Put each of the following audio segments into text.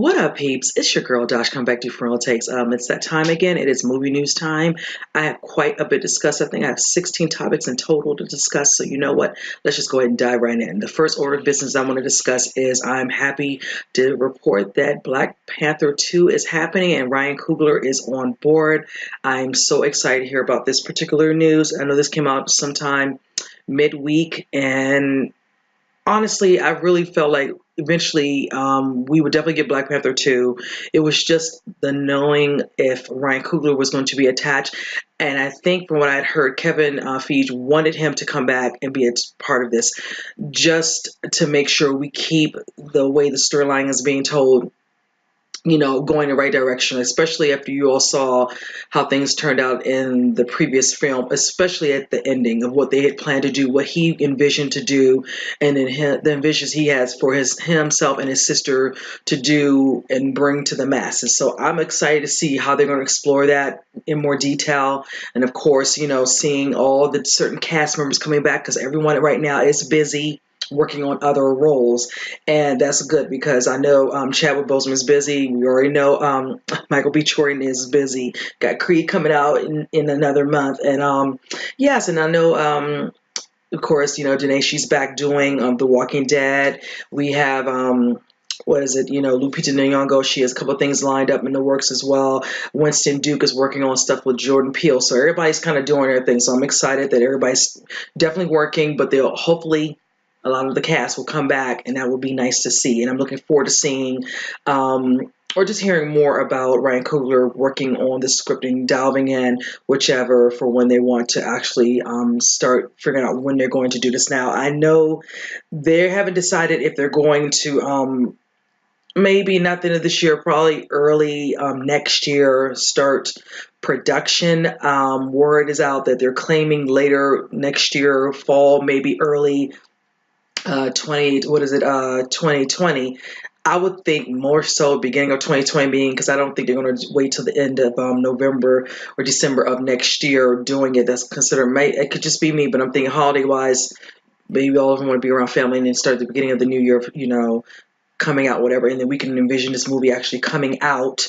What up, peeps? It's your girl Dosh. Come back to Frontal Takes. It's that time again. It is movie news time. I have quite a bit to discuss. I think I have 16 topics in total to discuss. So you know what? Let's just go ahead and dive right in. The first order of business I want to discuss is I'm happy to report that Black Panther 2 is happening and Ryan Coogler is on board. I'm so excited to hear about this particular news. I know this came out sometime midweek, and honestly, I really felt like eventually we would definitely get Black Panther 2. It was just the knowing if Ryan Coogler was going to be attached. And I think from what I'd heard, Kevin Feige wanted him to come back and be a part of this just to make sure we keep the way the storyline is being told, going the right direction, especially after you all saw how things turned out in the previous film, especially at the ending of what they had planned to do, what he envisioned to do, and then the envisions he has for himself and his sister to do and bring to the masses. So I'm excited to see how they're going to explore that in more detail. And of course, seeing all the certain cast members coming back because everyone right now is busy working on other roles, and that's good because I know Chadwick Boseman is busy. We already know Michael B. Jordan is busy. Got Creed coming out in another month, and yes, and I know of course Janae, she's back doing The Walking Dead. We have what is it? Lupita Nyong'o, she has a couple of things lined up in the works as well. Winston Duke is working on stuff with Jordan Peele, so everybody's kind of doing their thing. So I'm excited that everybody's definitely working, but they'll hopefully a lot of the cast will come back, and that will be nice to see. And I'm looking forward to seeing or just hearing more about Ryan Coogler working on the scripting, delving in, whichever, for when they want to actually start figuring out when they're going to do this. Now, I know they haven't decided if they're going to maybe not the end of this year, probably early next year, start production. Word is out that they're claiming later next year, fall, maybe early 2020. I would think more so beginning of 2020, being because I don't think they're going to wait till the end of November or December of next year doing it. That's considered, it could just be me, but I'm thinking holiday wise, maybe all of them want to be around family and then start at the beginning of the new year, coming out, whatever, and then we can envision this movie actually coming out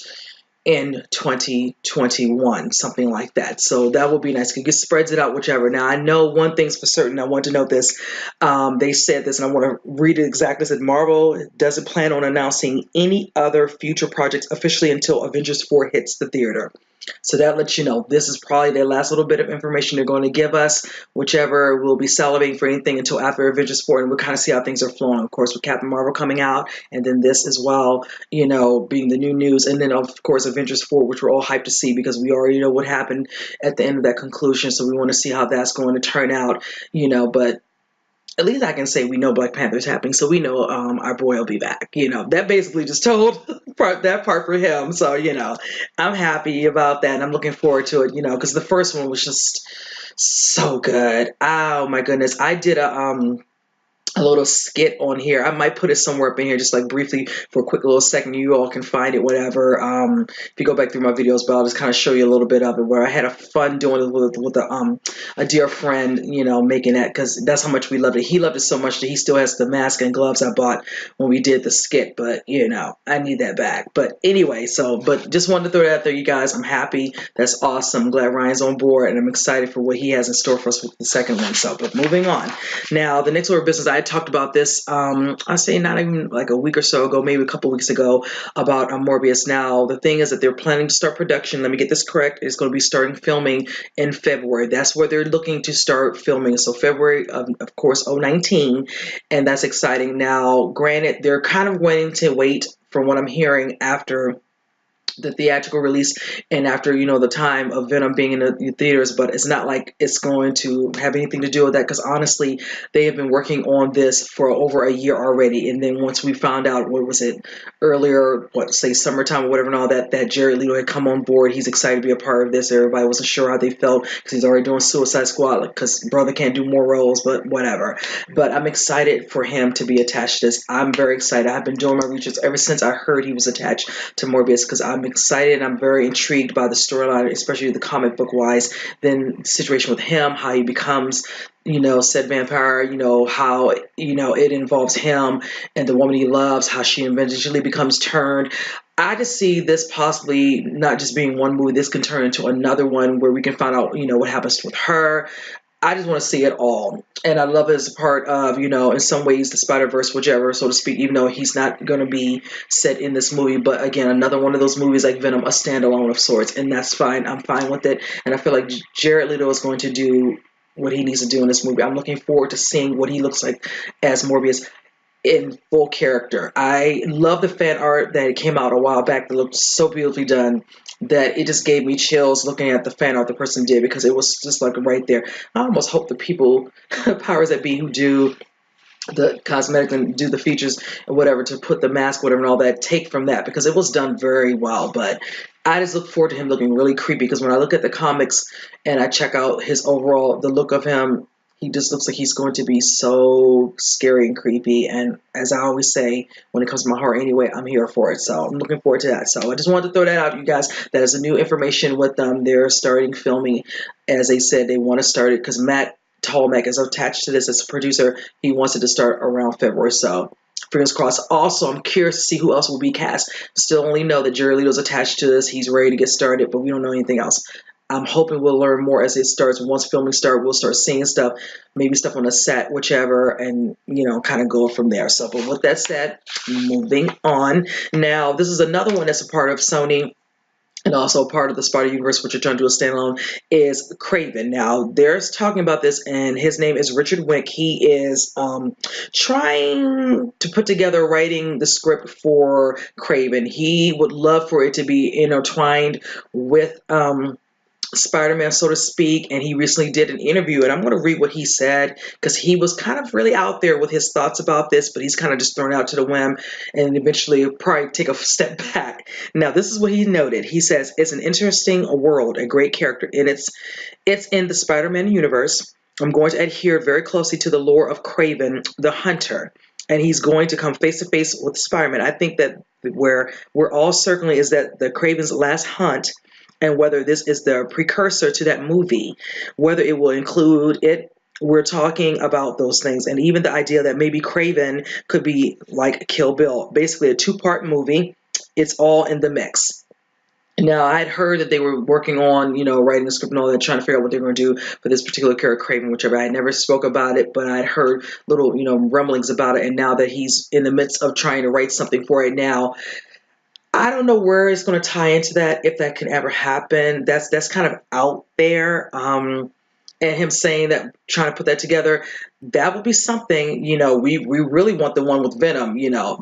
in 2021, something like that. So that would be nice. It spreads it out, whichever. Now, I know one thing's for certain. I want to note this. They said this, and I want to read it exactly. It said Marvel doesn't plan on announcing any other future projects officially until Avengers 4 hits the theater. So that lets you know this is probably their last little bit of information they're going to give us, whichever we'll be salivating for anything until after Avengers 4, and we'll kind of see how things are flowing. Of course, with Captain Marvel coming out, and then this as well, being the new news, and then of course Avengers 4, which we're all hyped to see because we already know what happened at the end of that conclusion, so we want to see how that's going to turn out, but at least I can say we know Black Panther's happening, so we know our boy will be back. That basically just told that part for him. So, I'm happy about that, and I'm looking forward to it, because the first one was just so good. Oh, my goodness. I did a little skit on here. I might put it somewhere up in here just like briefly for a quick little second. You all can find it, whatever. If you go back through my videos, but I'll just kind of show you a little bit of it where I had a fun doing it with a dear friend, making that because that's how much we loved it. He loved it so much that he still has the mask and gloves I bought when we did the skit, but I need that back. But anyway, but just wanted to throw that out there, you guys. I'm happy. That's awesome. I'm glad Ryan's on board, and I'm excited for what he has in store for us with the second one. So, but moving on. Now, the next order of business, I talked about this, I say not even like a week or so ago, maybe a couple weeks ago, about Morbius. Now, the thing is that they're planning to start production. Let me get this correct. It's going to be starting filming in February. That's where they're looking to start filming. So February of course, 2019, and that's exciting. Now, granted, they're kind of waiting to wait, from what I'm hearing, after the theatrical release and after the time of Venom being in the theaters, but it's not like it's going to have anything to do with that because honestly they have been working on this for over a year already. And then once we found out, what was it, earlier, say summertime or whatever, and all that Jared Leto had come on board, he's excited to be a part of this. Everybody wasn't sure how they felt because he's already doing Suicide Squad, because brother can't do more roles, but whatever. But I'm excited for him to be attached to this. I'm very excited. I've been doing my research ever since I heard he was attached to Morbius because I'm excited. I'm very intrigued by the storyline, especially the comic book wise. Then the situation with him, how he becomes said vampire, how, it involves him and the woman he loves, how she eventually becomes turned. I just see this possibly not just being one movie. This can turn into another one where we can find out, what happens with her. I just want to see it all. And I love it as a part of, in some ways, the Spider Verse, whichever, so to speak, even though he's not going to be set in this movie. But again, another one of those movies like Venom, a standalone of sorts. And that's fine. I'm fine with it. And I feel like Jared Leto is going to do what he needs to do in this movie. I'm looking forward to seeing what he looks like as Morbius in full character. I love the fan art that came out a while back that looked so beautifully done that it just gave me chills looking at the fan art the person did, because it was just like right there. I almost hope the people, powers that be, who do the cosmetic and do the features and whatever, to put the mask, whatever, and all that, take from that, because it was done very well. But I just look forward to him looking really creepy, because when I look at the comics and I check out his overall, the look of him, he just looks like he's going to be so scary and creepy. And as I always say, when it comes to my horror anyway, I'm here for it. So I'm looking forward to that. So I just wanted to throw that out, you guys. That is a new information with them. They're starting filming. As they said, they want to start it because Matt Tolmack is attached to this as a producer. He wants it to start around February. So fingers crossed. Also, I'm curious to see who else will be cast. Still only know that Jared Leto's attached to this. He's ready to get started, but we don't know anything else. I'm hoping we'll learn more as it starts. Once filming starts, we'll start seeing stuff, maybe stuff on the set, whichever, and, kind of go from there. So, but with that said, moving on. Now, this is another one that's a part of Sony and also part of the Spider Universe, which are trying to do a standalone, is Kraven. Now, there's talking about this, and his name is Richard Wenk. He is trying to put together writing the script for Kraven. He would love for it to be intertwined with Spider-Man, so to speak, and he recently did an interview, and I'm going to read what he said, because he was kind of really out there with his thoughts about this, but he's kind of just thrown out to the whim, and eventually probably take a step back. Now, this is what he noted. He says, it's an interesting world, a great character, and it's in the Spider-Man universe. I'm going to adhere very closely to the lore of Kraven, the Hunter, and he's going to come face to face with Spider-Man. I think that where we're all circling is that the Kraven's last hunt, and whether this is the precursor to that movie, whether it will include it. We're talking about those things, and even the idea that maybe Kraven could be like Kill Bill, basically a two-part movie. It's all in the mix. Now, I had heard that they were working on, writing the script and all that, trying to figure out what they were going to do for this particular character, Kraven, whichever. I had never spoke about it, but I had heard little, rumblings about it, and now that he's in the midst of trying to write something for it now, I don't know where it's going to tie into that, if that can ever happen. That's kind of out there. And him saying that, trying to put that together, that would be something. We really want the one with Venom.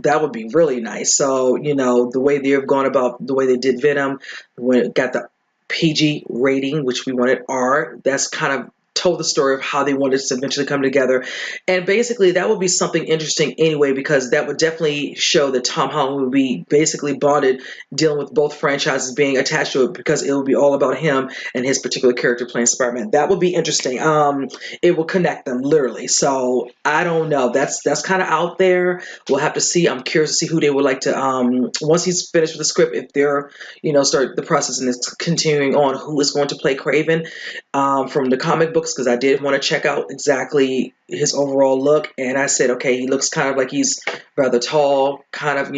That would be really nice. So, the way they've gone about the way they did Venom, when it got the PG rating, which we wanted R, that's kind of told the story of how they wanted to eventually come together. And basically that would be something interesting anyway, because that would definitely show that Tom Holland would be basically bonded, dealing with both franchises being attached to it, because it would be all about him and his particular character playing Spider-Man. That would be interesting. It will connect them literally. So I don't know. That's kind of out there. We'll have to see. I'm curious to see who they would like to, once he's finished with the script, if they're, start the process and it's continuing on, who is going to play Kraven from the comic books, because I did want to check out exactly his overall look, and I said, okay, he looks kind of like he's rather tall, kind of,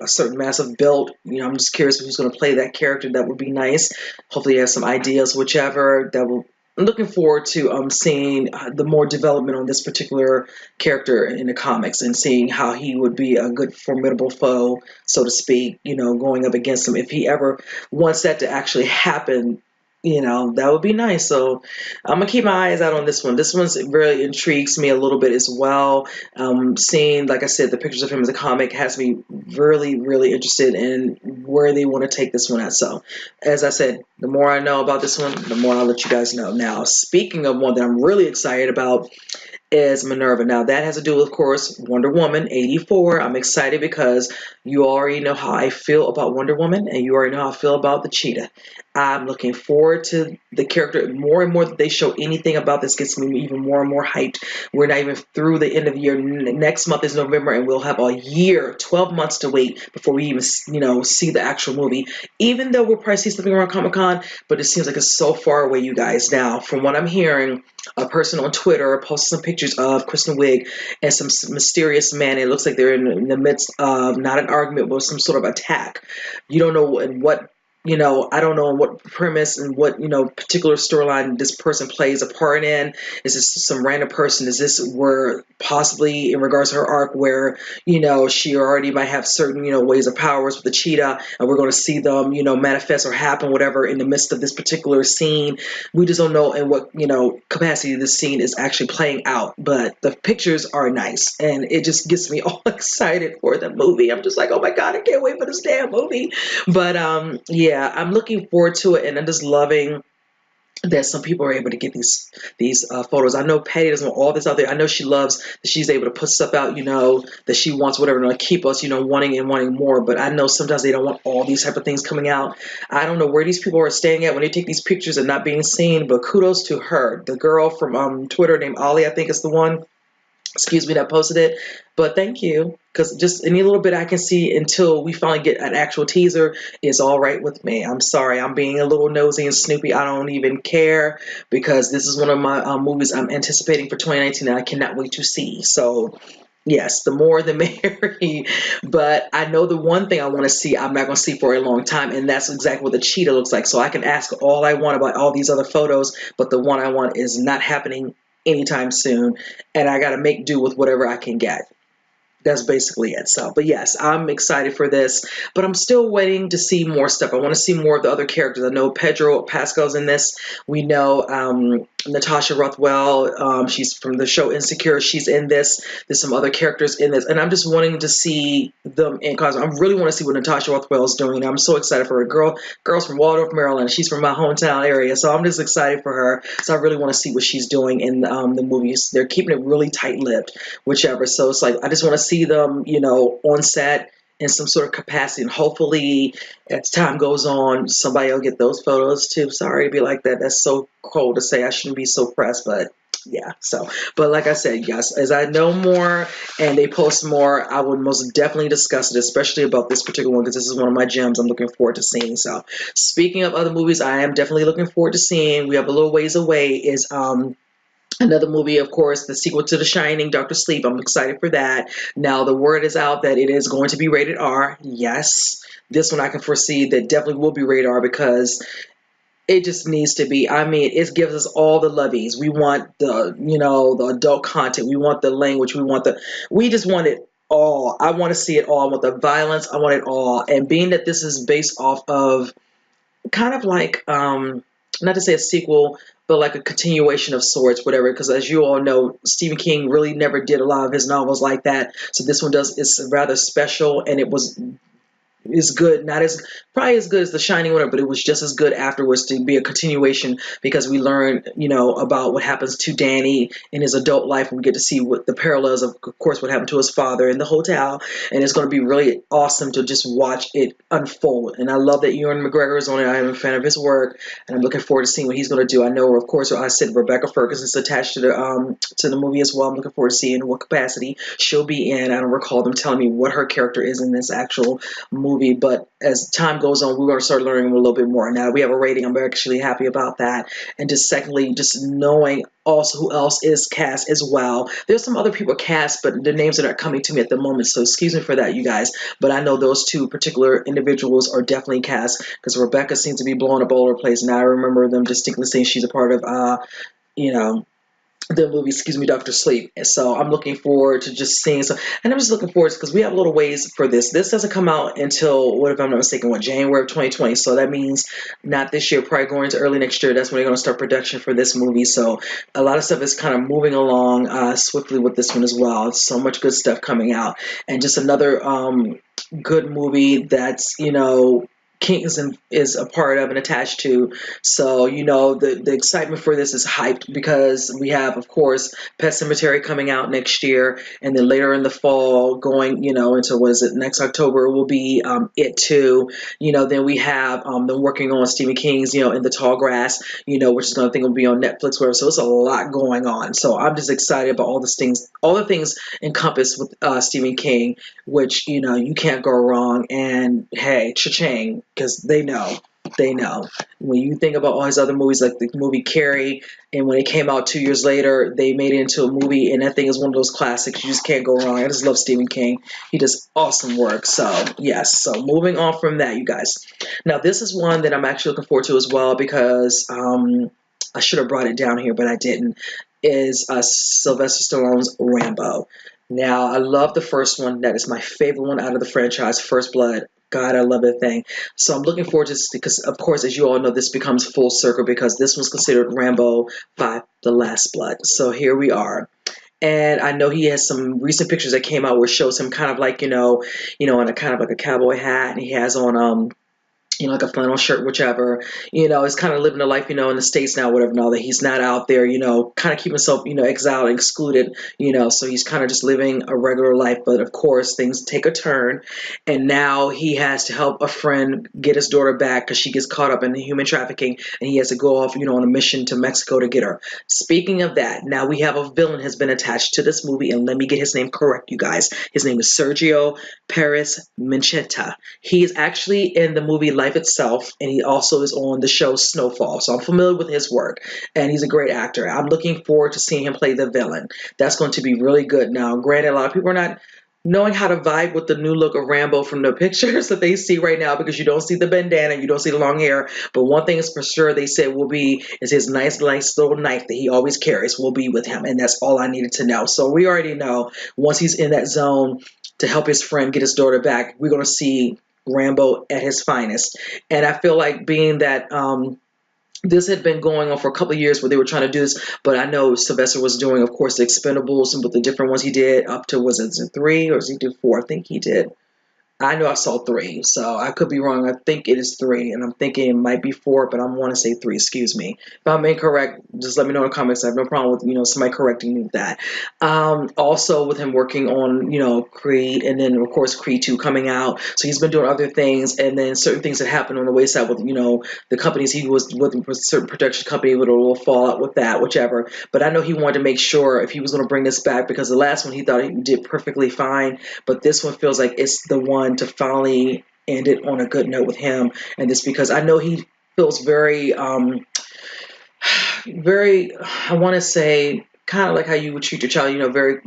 a certain massive build. I'm just curious who's going to play that character. That would be nice. Hopefully he has some ideas, whichever. I'm looking forward to seeing the more development on this particular character in the comics, and seeing how he would be a good formidable foe, so to speak, going up against him, if he ever wants that to actually happen. That would be nice. So I'm gonna keep my eyes out on this one. This one's really intrigues me a little bit as well. Seeing, like I said, the pictures of him as a comic has me really, really interested in where they want to take this one at. So, as I said, the more I know about this one, the more I'll let you guys know. Now, speaking of one that I'm really excited about, is Minerva. Now, that has to do with, of course, Wonder Woman 84. I'm excited because you already know how I feel about Wonder Woman, and you already know how I feel about the cheetah. I'm looking forward to the character more and more that they show anything about this gets me even more and more hyped. We're not even through the end of the year. Next month is November, and we'll have a year, 12 months to wait before we even, see the actual movie. Even though we'll probably see something around Comic Con, but it seems like it's so far away, you guys. Now, from what I'm hearing, a person on Twitter posted some pictures of Kristen Wiig and some mysterious man. It looks like they're in the midst of not an argument, but some sort of attack. You don't know in what, I don't know what premise and what, particular storyline this person plays a part in. Is this some random person? Is this where possibly in regards to her arc where, she already might have certain, ways of powers with the cheetah, and we're going to see them, manifest or happen, whatever, in the midst of this particular scene. We just don't know in what, capacity this scene is actually playing out. But the pictures are nice, and it just gets me all excited for the movie. I'm just like, oh my God, I can't wait for this damn movie. But yeah, I'm looking forward to it, and I'm just loving that some people are able to get these photos. I know Patty doesn't want all this out there. I know she loves that she's able to put stuff out, that she wants, whatever, to keep us, wanting and wanting more. But I know sometimes they don't want all these type of things coming out. I don't know where these people are staying at when they take these pictures and not being seen, but kudos to her. The girl from Twitter named Ollie, I think is the one, excuse me, that posted it. But thank you, because just any little bit I can see until we finally get an actual teaser is all right with me. I'm sorry, I'm being a little nosy and snoopy. I don't even care, because this is one of my movies I'm anticipating for 2019 and I cannot wait to see. So yes, the more the merry. But I know the one thing I want to see, I'm not going to see for a long time, and that's exactly what the cheetah looks like. So I can ask all I want about all these other photos, but the one I want is not happening anytime soon, and I got to make do with whatever I can get. That's basically it. So, but yes, I'm excited for this, but I'm still waiting to see more stuff. I want to see more of the other characters. I know Pedro Pascal's in this. We know Natasha Rothwell. She's from the show Insecure. She's in this. There's some other characters in this, and I'm just wanting to see them in cosplay. I really want to see what Natasha Rothwell is doing. I'm so excited for her. Girl's from Waldorf, Maryland. She's from my hometown area, so I'm just excited for her. So I really want to see what she's doing in the movies. They're keeping it really tight-lipped, whichever. So it's like I just want to see them, on set in some sort of capacity, and hopefully as time goes on, somebody will get those photos too. Sorry to be like that. That's so cold to say. I shouldn't be so pressed, but yeah. So, but like I said, yes, as I know more and they post more, I would most definitely discuss it, especially about this particular one, because this is one of my gems I'm looking forward to seeing. So speaking of other movies I am definitely looking forward to seeing, we have a little ways away, is another movie, of course, the sequel to The Shining, Doctor Sleep. I'm excited for that. Now, the word is out that it is going to be rated R. Yes, this one I can foresee that definitely will be rated R, because it just needs to be. I mean, it gives us all the lovies. We want the adult content. We want the language. We just want it all. I want to see it all. I want the violence. I want it all. And being that this is based off of kind of like not to say a sequel, but like a continuation of sorts, whatever, because as you all know, Stephen King really never did a lot of his novels like that. So this one is rather special, and it was is good, not as probably as good as The Shining one, but it was just as good afterwards to be a continuation, because we learn, about what happens to Danny in his adult life, and we get to see what the parallels of course, what happened to his father in the hotel, and it's going to be really awesome to just watch it unfold. And I love that Ewan McGregor is on it. I am a fan of his work, and I'm looking forward to seeing what he's going to do. I know, of course, I said Rebecca Ferguson is attached to the movie as well. I'm looking forward to seeing what capacity she'll be in. I don't recall them telling me what her character is in this actual movie, but as time goes on, we're going to start learning a little bit more. Now we have a rating. I'm actually happy about that. And just secondly, just knowing also who else is cast as well. There's some other people cast, but the names that are coming to me at the moment, so excuse me for that, you guys. But I know those two particular individuals are definitely cast, because Rebecca seems to be blowing up all over the place. Now I remember them distinctly saying she's a part of, you know, the movie, excuse me, Doctor Sleep. So I'm looking forward to just seeing some, and I'm just looking forward because we have a little ways for this. This doesn't come out until, what if I'm not mistaken, January of 2020. So that means not this year, probably going to early next year. That's when they're going to start production for this movie. So a lot of stuff is kind of moving along swiftly with this one as well. So much good stuff coming out, and just another good movie that's Kings is a part of and attached to. So, you know, the excitement for this is hyped because we have, of course, Pet Cemetery coming out next year. And then later in the fall, going, you know, into what is it, next October will be It Too. You know, then we have them working on Stephen King's, you know, In the Tall Grass, you know, which is going to think will be on Netflix, whatever. So it's a lot going on. So I'm just excited about all the things encompassed with Stephen King, which, you know, you can't go wrong. And hey, cha-ching, because they know. When you think about all his other movies, like the movie Carrie, and when it came out 2 years later, they made it into a movie, and that thing is one of those classics. You just can't go wrong. I just love Stephen King. He does awesome work. So, yes. So, moving on from that, you guys. Now, this is one that I'm actually looking forward to as well because I should have brought it down here, but I didn't. Is Sylvester Stallone's Rambo. Now, I love the first one. That is my favorite one out of the franchise, First Blood. God, I love that thing. So I'm looking forward to this because, of course, as you all know, this becomes full circle because this was considered Rambo 5, The Last Blood. So here we are. And I know he has some recent pictures that came out where it shows him kind of like, in a kind of like a cowboy hat, and he has on like a flannel shirt, whichever, is kind of living a life, in the States now, whatever, and all that. He's not out there, kind of keep himself, exiled, excluded, so he's kind of just living a regular life. But of course, things take a turn, and now he has to help a friend get his daughter back because she gets caught up in the human trafficking, and he has to go off, on a mission to Mexico to get her. Speaking of that, now we have a villain has been attached to this movie, and let me get his name correct, you guys. His name is Sergio Perez Mencheta. He is actually in the movie Life Itself, and he also is on the show Snowfall. So I'm familiar with his work, and he's a great actor. I'm looking forward to seeing him play the villain. That's going to be really good. Now, granted, a lot of people are not knowing how to vibe with the new look of Rambo from the pictures that they see right now because you don't see the bandana, you don't see the long hair. But one thing is for sure they said is his nice little knife that he always carries will be with him, and that's all I needed to know. So we already know once he's in that zone to help his friend get his daughter back, we're going to see Rambo at his finest. And I feel like being that this had been going on for a couple of years where they were trying to do this, but I know Sylvester was doing, of course, the Expendables and with the different ones he did up to, was it 3 or does he do 4? I think he did. I know I saw 3, so I could be wrong. I think it is 3, and I'm thinking it might be 4, but I want to say 3. Excuse me. If I'm incorrect, just let me know in the comments. I have no problem with somebody correcting me with that. Also, with him working on Creed, and then of course Creed 2 coming out. So he's been doing other things, and then certain things that happened on the wayside with the companies he was with a certain production company with a little fallout with that, whichever. But I know he wanted to make sure if he was going to bring this back because the last one he thought he did perfectly fine, but this one feels like it's the one to finally end it on a good note with him. And this because I know he feels very very, I want to say, kind of like how you would treat your child, very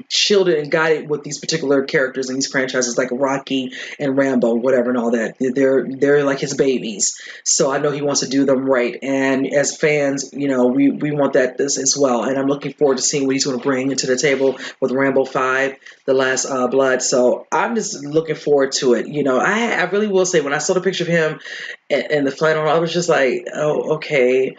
shielded and guided with these particular characters in these franchises like Rocky and Rambo, whatever, and all that. They're like his babies. So I know he wants to do them right. And as fans, we want this as well. And I'm looking forward to seeing what he's going to bring into the table with Rambo 5, The Last Blood. So I'm just looking forward to it. I really will say when I saw the picture of him and the flight on, I was just like, oh, okay.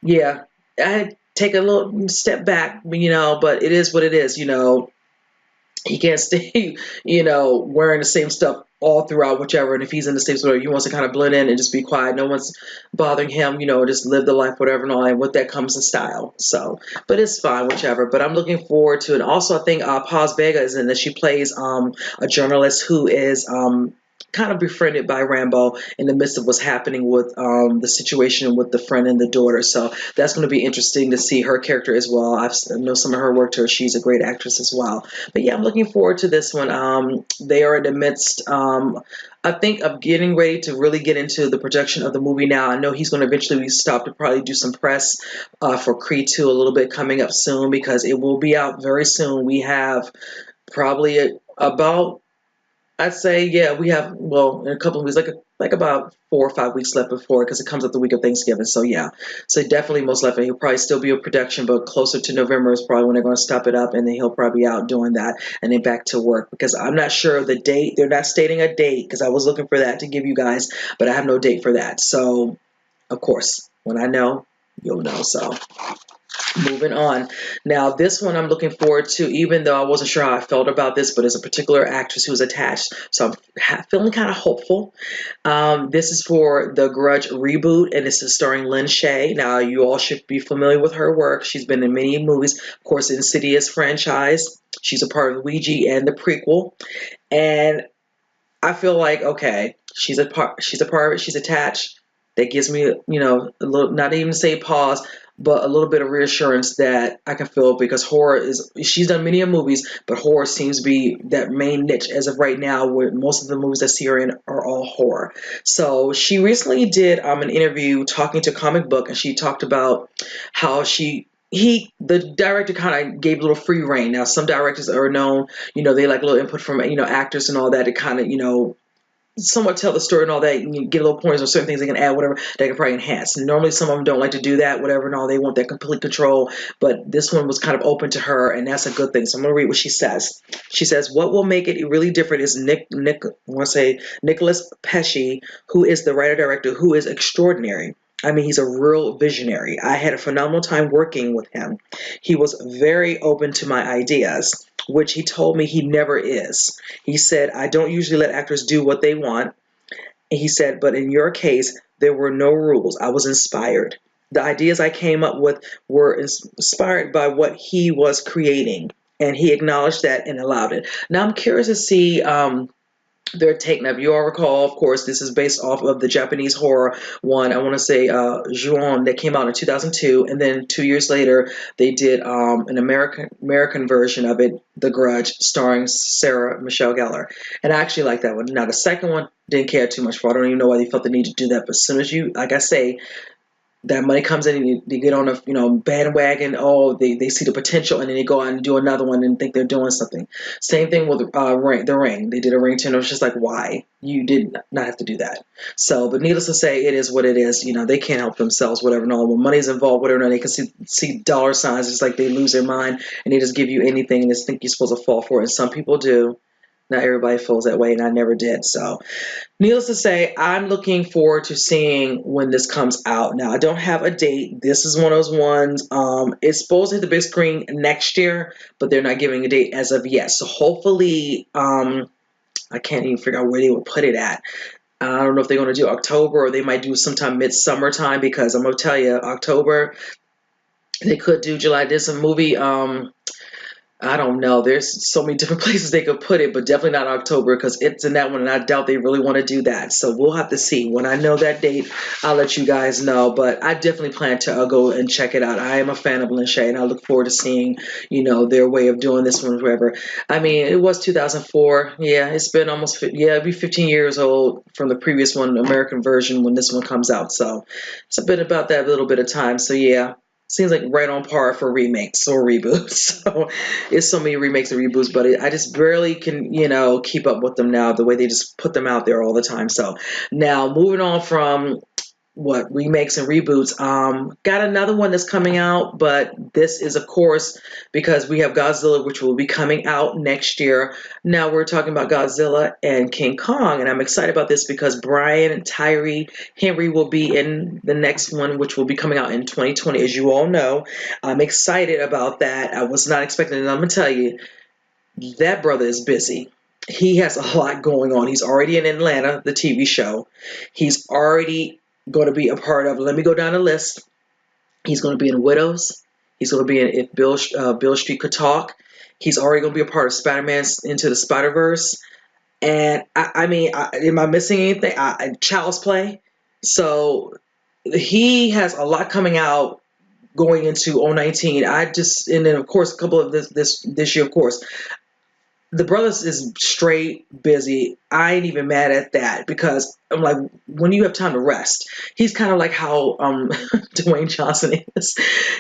Yeah, I take a little step back, but it is what it is. He can't stay, wearing the same stuff all throughout, whichever. And if he's in the States, whatever, he wants to kind of blend in and just be quiet. No one's bothering him, just live the life, whatever, and all. And with that comes the style. So, but it's fine, whichever. But I'm looking forward to it. And also, I think Paz Vega is in this. She plays a journalist who is kind of befriended by Rambo in the midst of what's happening with the situation with the friend and the daughter. So that's going to be interesting to see her character as well. I know some of her work to her. She's a great actress as well. But yeah, I'm looking forward to this one. They are in the midst, I think, of getting ready to really get into the production of the movie now. I know he's going to eventually stop to probably do some press for Creed 2 a little bit coming up soon because it will be out very soon. We have probably about, I'd say, yeah, we have, well, in a couple of weeks, like about 4 or 5 weeks left before, because it comes up the week of Thanksgiving. So yeah, so definitely, most likely, he'll probably still be in production, but closer to November is probably when they're going to stop it up, and then he'll probably be out doing that, and then back to work. Because I'm not sure of the date. They're not stating a date, because I was looking for that to give you guys, but I have no date for that. So, of course, when I know, you'll know. So. Moving on. Now, this one I'm looking forward to, even though I wasn't sure how I felt about this, but it's a particular actress who's attached. So I'm feeling kind of hopeful. This is for the Grudge reboot, and this is starring Lynn Shay. Now, you all should be familiar with her work. She's been in many movies, of course, the Insidious franchise. She's a part of Ouija and the prequel. And I feel like, okay, she's a part of it, she's attached. That gives me, a little, not even to say pause, but a little bit of reassurance that I can feel, because horror is, she's done many movies, but horror seems to be that main niche as of right now, where most of the movies I see her in are all horror. So she recently did an interview talking to Comic Book, and she talked about how the director kind of gave a little free reign. Now, some directors are known, they like a little input from, actors and all that to kind of, somewhat tell the story and all that. And you get little points on certain things they can add, whatever, they can probably enhance. Normally, some of them don't like to do that, whatever, and all. They want that complete control. But this one was kind of open to her, and that's a good thing. So I'm going to read what she says. She says, "What will make it really different is I want to say Nicholas Pesci, who is the writer-director, who is extraordinary. I mean, he's a real visionary. I had a phenomenal time working with him. He was very open to my ideas, which he told me he never is. He said, I don't usually let actors do what they want. And he said, but in your case, there were no rules. I was inspired. The ideas I came up with were inspired by what he was creating. And he acknowledged that and allowed it." Now, I'm curious to see their take. Now, if you all recall, of course, this is based off of the Japanese horror one. I want to say Ju-on, that came out in 2002, and then 2 years later they did an American version of it, The Grudge, starring Sarah Michelle Gellar. And I actually like that one. Now, the second one didn't care too much for. I don't even know why they felt the need to do that. But as soon as you, like I say, that money comes in and you get on a bandwagon. Oh, they see the potential, and then they go out and do another one and think they're doing something. Same thing with the Ring. They did a Ring 10. It was just like, why? You did not have to do that. So, but needless to say, it is what it is. They can't help themselves, whatever and all. When money's involved, whatever, and they can see dollar signs, it's like they lose their mind and they just give you anything and just think you're supposed to fall for it. And some people do. Not everybody feels that way, and I never did. So, needless to say, I'm looking forward to seeing when this comes out. Now, I don't have a date. This is one of those ones. It's supposed to hit the big screen next year, but they're not giving a date as of yet. So hopefully, I can't even figure out where they will put it at. I don't know if they're going to do October, or they might do sometime midsummer time, because I'm going to tell you, October, they could do July. There's a movie, I don't know. There's so many different places they could put it, but definitely not October, because it's in that one, and I doubt they really want to do that. So we'll have to see. When I know that date, I'll let you guys know. But I definitely plan to go and check it out. I am a fan of Lin Shaye, and I look forward to seeing, their way of doing this one forever. I mean, it was 2004. Yeah, it's been almost, it'll be 15 years old from the previous one, American version, when this one comes out. So it's a bit about that little bit of time. So yeah. Seems like right on par for remakes or reboots. So it's so many remakes and reboots, but I just barely can, keep up with them now, the way they just put them out there all the time. So now moving on from what remakes and reboots, got another one that's coming out, but this is, of course, because we have Godzilla, which will be coming out next year. Now we're talking about Godzilla and King Kong, and I'm excited about this because Brian Tyree Henry will be in the next one, which will be coming out in 2020, as you all know. I'm excited about that. I was not expecting it, and I'm gonna tell you, that brother is busy. He has a lot going on. He's already in Atlanta, the TV show. He's already going to be a part of, let me go down the list. He's going to be in Widows. He's going to be in If Bill Street Could Talk. He's already going to be a part of Spider-Man Into the Spider-Verse. And I mean, am I missing anything? Child's Play. So he has a lot coming out going into 2019. And then of course, a couple of this year, of course. The brothers is straight busy. I ain't even mad at that, because I'm like, when you have time to rest, he's kind of like how Dwayne Johnson is.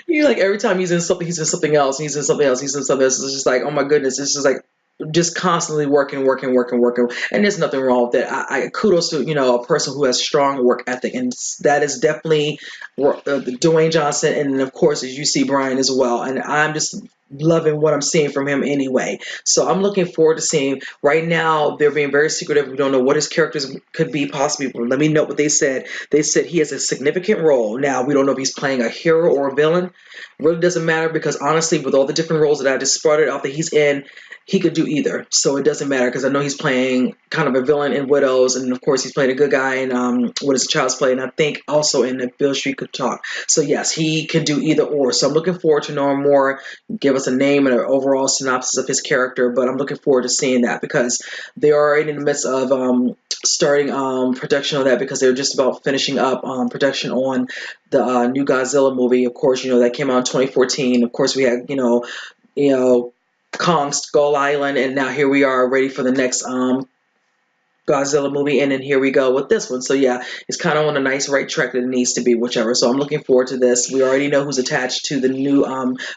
You like, every time he's in something, he's in something else. He's in something else. He's in something else. It's just like, oh my goodness, it's just like just constantly working. And there's nothing wrong with that. I kudos to a person who has strong work ethic, and that is definitely Dwayne Johnson, and of course, as you see, Brian as well. And I'm just loving what I'm seeing from him anyway. So I'm looking forward to seeing. Right now, they're being very secretive. We don't know what his characters could be possibly. Let me know what they said. They said he has a significant role. Now, we don't know if he's playing a hero or a villain. It really doesn't matter because honestly, with all the different roles that I just spotted out that he's in, he could do either. So it doesn't matter because I know he's playing kind of a villain in Widows, and of course he's playing a good guy in what is Child's Play, and I think also in If Bill Street Could Talk. So yes, he can do either or. So I'm looking forward to knowing more, give us a name and an overall synopsis of his character, but I'm looking forward to seeing that because they are already in the midst of starting production on that because they were just about finishing up production on the new Godzilla movie. Of course, that came out in 2014. Of course, we had you know Kong Skull Island, and now here we are ready for the next Godzilla movie, and then here we go with this one. So yeah, it's kind of on a nice right track that it needs to be, whichever. So I'm looking forward to this. We already know who's attached to the new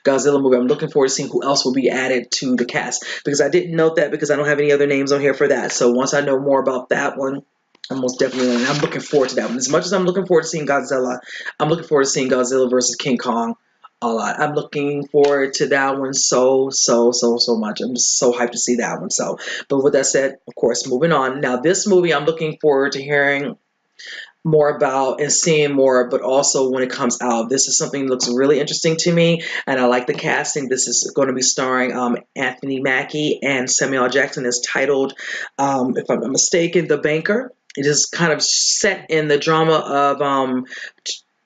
Godzilla movie. I'm looking forward to seeing who else will be added to the cast because I didn't note that because I don't have any other names on here for that. So once I know more about that one, I'm most definitely, and I'm looking forward to that one. As much as I'm looking forward to seeing Godzilla, I'm looking forward to seeing Godzilla versus King Kong a lot. I'm looking forward to that one so much. I'm just so hyped to see that one. So, but with that said, of course, moving on. Now, this movie I'm looking forward to hearing more about and seeing more, but also when it comes out, this is something that looks really interesting to me, and I like the casting. This is going to be starring Anthony Mackie and Samuel L. Jackson. Is titled, if I'm not mistaken, The Banker. It is kind of set in the drama of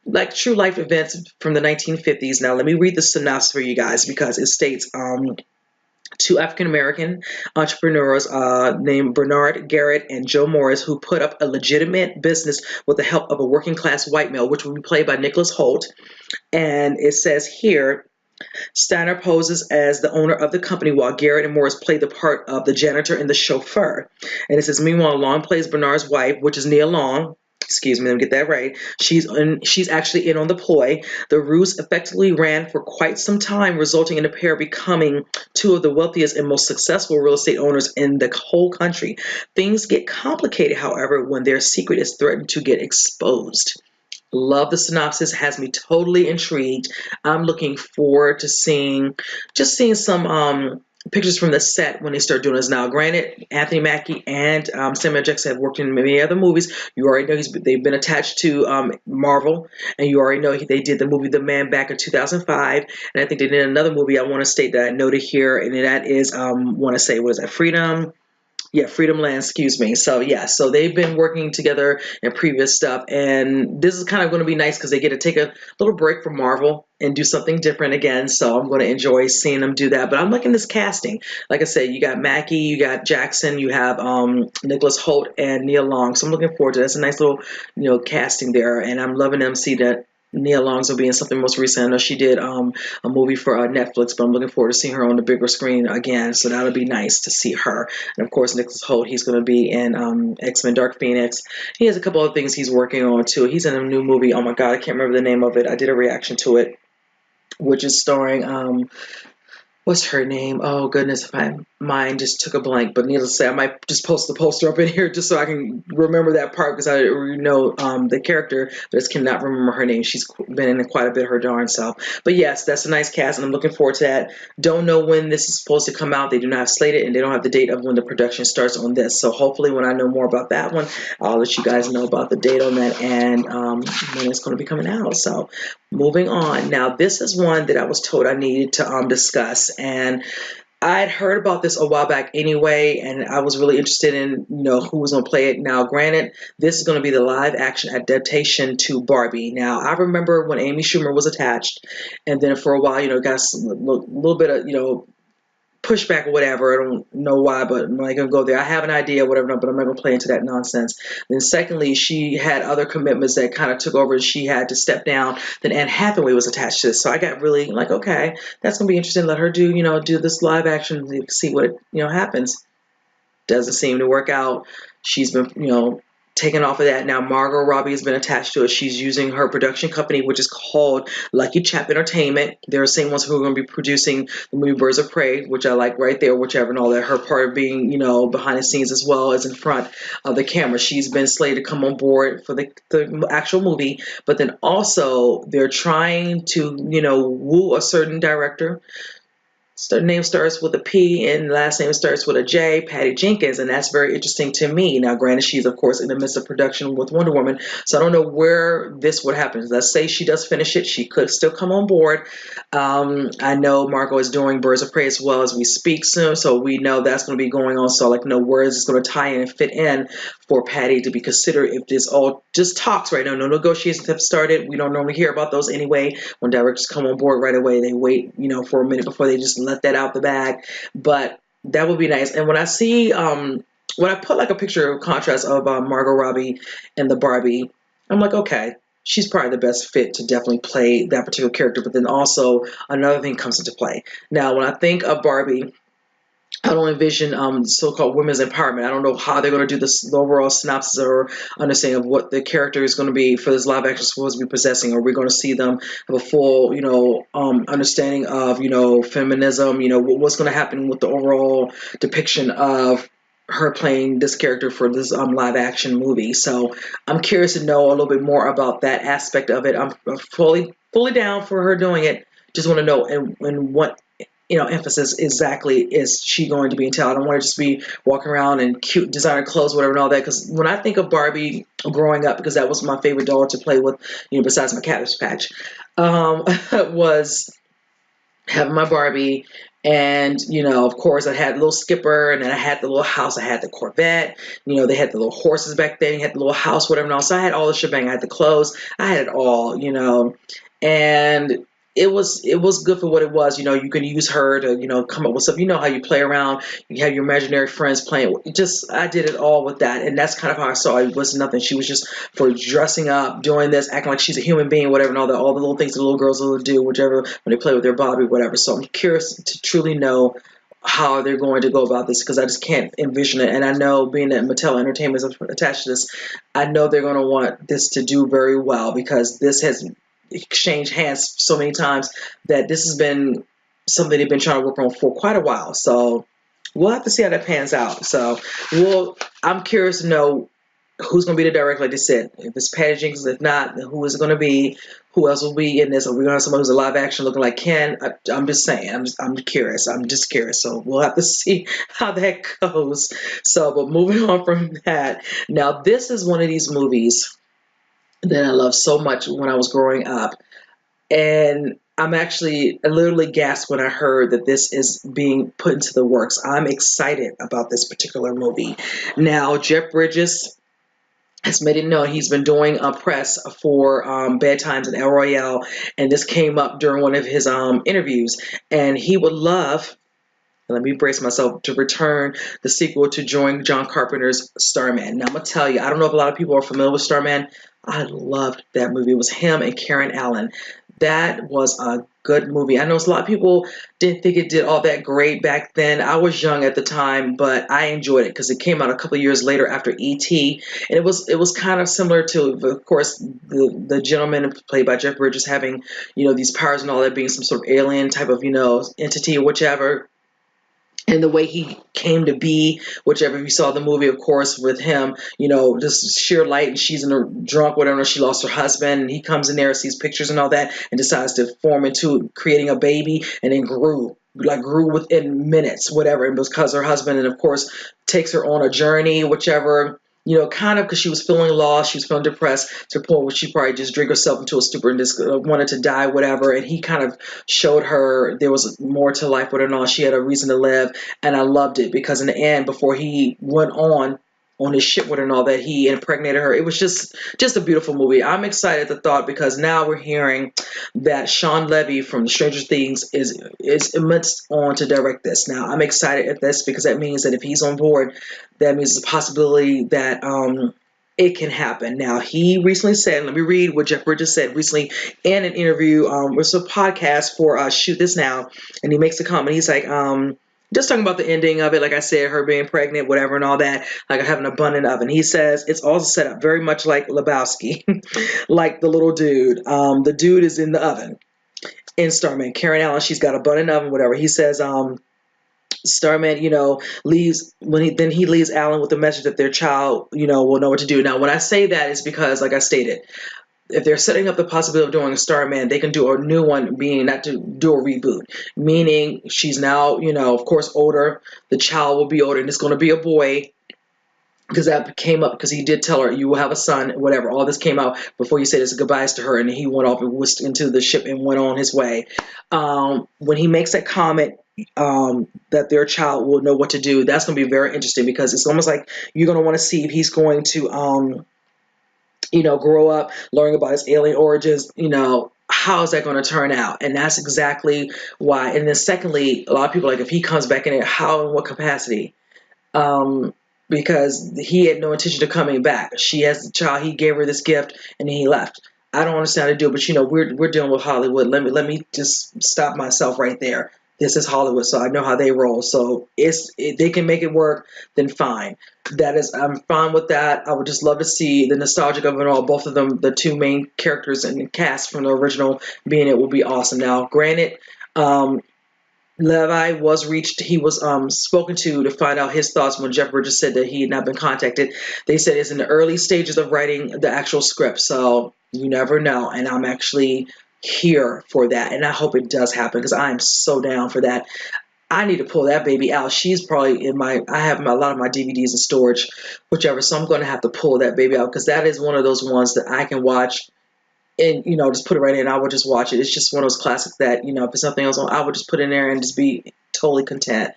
like true life events from the 1950s. Now, let me read the synopsis for you guys because it states two African American entrepreneurs named Bernard Garrett and Joe Morris, who put up a legitimate business with the help of a working class white male, which will be played by Nicholas Hoult. And it says here, Steiner poses as the owner of the company while Garrett and Morris play the part of the janitor and the chauffeur. And it says, meanwhile, Long plays Bernard's wife, which is Nia Long. Excuse me, let me get that right. She's actually in on the ploy. The ruse effectively ran for quite some time, resulting in the pair becoming two of the wealthiest and most successful real estate owners in the whole country. Things get complicated, however, when their secret is threatened to get exposed. Love the synopsis, has me totally intrigued. I'm looking forward to seeing some pictures from the set when they start doing this. Now, granted, Anthony Mackie and Samuel Jackson have worked in many other movies. You already know they've been attached to Marvel, and you already know they did the movie The Man back in 2005, and I think they did another movie I want to state that I noted here, and that is want to say, what is that, Freedom? Yeah, Freedom Land, excuse me. So yeah, so they've been working together in previous stuff, and this is kind of going to be nice because they get to take a little break from Marvel and do something different again. So I'm going to enjoy seeing them do that. But I'm liking this casting. Like I said, you got Mackie, you got Jackson, you have Nicholas Hoult and Neil Long. So I'm looking forward to it. That's a nice little casting there, and I'm loving them. See that Nia Long's will be in something most recent. I know she did a movie for Netflix, but I'm looking forward to seeing her on the bigger screen again. So that'll be nice to see her. And of course, Nicholas Hoult, he's going to be in X-Men Dark Phoenix. He has a couple of things he's working on too. He's in a new movie. Oh my God, I can't remember the name of it. I did a reaction to it, which is starring what's her name? Oh goodness, if my mind just took a blank. But needless to say, I might just post the poster up in here just so I can remember that part because I know the character, but I just cannot remember her name. She's been in quite a bit of her darn self. But yes, that's a nice cast, and I'm looking forward to that. Don't know when this is supposed to come out. They do not have slated, and they don't have the date of when the production starts on this. So hopefully, when I know more about that one, I'll let you guys know about the date on that and when it's going to be coming out. So moving on. Now, this is one that I was told I needed to discuss, and I'd heard about this a while back anyway, and I was really interested in who was going to play it. Now, granted, this is going to be the live action adaptation to Barbie. Now, I remember when Amy Schumer was attached, and then for a while, got a little bit of pushback or whatever. I don't know why, but I'm not gonna go there. I have an idea, whatever, but I'm not gonna play into that nonsense. Then secondly, she had other commitments that kind of took over, and she had to step down. Then Anne Hathaway was attached to this, so I got really like, okay, that's gonna be interesting. Let her do this live action, see what happens. Doesn't seem to work out. She's been taken off of that. Now Margot Robbie has been attached to it. She's using her production company, which is called Lucky Chap Entertainment. They're the same ones who are going to be producing the movie Birds of Prey, which I like right there, whichever, and all that. Her part of being behind the scenes as well as in front of the camera. She's been slated to come on board for the actual movie, but then also they're trying to woo a certain director name starts with a P and last name starts with a J, Patty Jenkins, and that's very interesting to me. Now, granted, she's of course in the midst of production with Wonder Woman, so I don't know where this would happen. Let's say she does finish it, she could still come on board. I know Margot is doing Birds of Prey as well as we speak soon, so we know that's going to be going on. So, like, no, where is this going to tie in and fit in for Patty to be considered if this all just talks right now? No negotiations have started. We don't normally hear about those anyway. When directors come on board right away, they wait, for a minute before they just let that out the bag. But that would be nice. And when I see, when I put like a picture of contrast of Margot Robbie and the Barbie, I'm like, okay, she's probably the best fit to definitely play that particular character. But then also another thing comes into play. Now, when I think of Barbie, I don't envision so-called women's empowerment. I don't know how they're going to do this, the overall synopsis or understanding of what the character is going to be for this live action supposed to be possessing. Are we going to see them have a full, understanding of, feminism? What's going to happen with the overall depiction of her playing this character for this live action movie. So I'm curious to know a little bit more about that aspect of it. I'm fully down for her doing it. Just want to know and what emphasis exactly is she going to be entailed. I don't want to just be walking around in cute designer clothes, whatever, and all that. Because when I think of Barbie growing up, because that was my favorite doll to play with, besides my Cabbage Patch, was having my Barbie. And, of course, I had the little skipper, and then I had the little house. I had the Corvette. They had the little horses back then. You had the little house, whatever. And all. So I had all the shebang. I had the clothes. I had it all, And it was good for what it was. You can use her to, come up with stuff. You know how you play around. You have your imaginary friends playing. I did it all with that. And that's kind of how I saw it. It was nothing. She was just for dressing up, doing this, acting like she's a human being, whatever, and all the little things that little girls will do, whichever, when they play with their Bobby, whatever. So I'm curious to truly know how they're going to go about this, because I just can't envision it. And I know, being that Mattel Entertainment is attached to this, I know they're going to want this to do very well, because this has exchanged hands so many times that this has been something they've been trying to work on for quite a while. So we'll have to see how that pans out. So I'm curious to know who's going to be the director, like they said. If it's Patty Jenkins, if not, who is it going to be? Who else will be in this? Are we going to have someone who's a live action looking like Ken? I'm just saying. I'm curious. I'm just curious. So we'll have to see how that goes. So, but moving on from that, now this is one of these movies that I loved so much when I was growing up. And I literally gasped when I heard that this is being put into the works. I'm excited about this particular movie. Now, Jeff Bridges has made it known he's been doing a press for Bad Times in El Royale, and this came up during one of his interviews, and he would love, let me brace myself, to return the sequel to John Carpenter's Starman. Now, I'm going to tell you, I don't know if a lot of people are familiar with Starman. I loved that movie. It was him and Karen Allen. That was a good movie. I know a lot of people didn't think it did all that great back then. I was young at the time, but I enjoyed it because it came out a couple of years later after E.T. And it was kind of similar to, of course, the gentleman played by Jeff Bridges having, these powers and all that, being some sort of alien type of, entity or whichever. And the way he came to be, whichever you saw the movie, of course, with him, just sheer light, and she's in a drunk, whatever, she lost her husband, and he comes in there, sees pictures and all that, and decides to form into creating a baby, and then grew within minutes, whatever, and because her husband, and of course, takes her on a journey, whichever, kind of, because she was feeling lost, she was feeling depressed to the point where she probably just drank herself into a stupor and just wanted to die, whatever. And he kind of showed her there was more to life with her and all. She had a reason to live. And I loved it because in the end, before he went on his ship with her and all that, he impregnated her. It was just a beautiful movie. I'm excited at the thought because now we're hearing that Sean Levy from Stranger Things is immense on to direct this. Now I'm excited at this because that means that if he's on board, that means it's a possibility that it can happen. Now, he recently said, let me read what Jeff Bridges said recently in an interview with a podcast for Shoot This Now, and he makes a comment. He's like, just talking about the ending of it, like I said, her being pregnant, whatever, and all that, like I have an abundant oven. He says it's also set up very much like Lebowski, like the little dude. The dude is in the oven in Starman. Karen Allen, she's got a abundant oven, whatever. He says, Starman, leaves he leaves Alan with the message that their child, will know what to do. Now, when I say that, is because, like I stated, if they're setting up the possibility of doing a Starman, they can do a new one, meaning not to do a reboot, meaning she's now, of course, older. The child will be older, and it's going to be a boy, because that came up because he did tell her you will have a son, whatever. All this came out before he said his goodbyes to her, and he went off and whisked into the ship and went on his way. When he makes that comment, that their child will know what to do, that's going to be very interesting, because it's almost like you're going to want to see if he's going to, grow up learning about his alien origins. How is that going to turn out? And that's exactly why. And then secondly, a lot of people are like, if he comes back in it, how and what capacity? um, because he had no intention of coming back. She has the child. He gave her this gift, and then he left. I don't understand how to do it, but we're dealing with Hollywood. Let me just stop myself right there. This is Hollywood, so I know how they roll. So they can make it work, then fine. I'm fine with that. I would just love to see the nostalgic of it all. Both of them, the two main characters and the cast from the original, being it, will be awesome. Now, granted, um, Levi was reached. He was spoken to find out his thoughts when Jeff Bridges said that he had not been contacted. They said it's in the early stages of writing the actual script, so you never know. And I'm actually here for that, and I hope it does happen, because I am so down for that. I need to pull that baby out. She's probably in my. I have a lot of my DVDs in storage, whichever. So I'm going to have to pull that baby out, because that is one of those ones that I can watch and just put it right in. I would just watch it. It's just one of those classics that if there's nothing else on, I would just put it in there and just be totally content,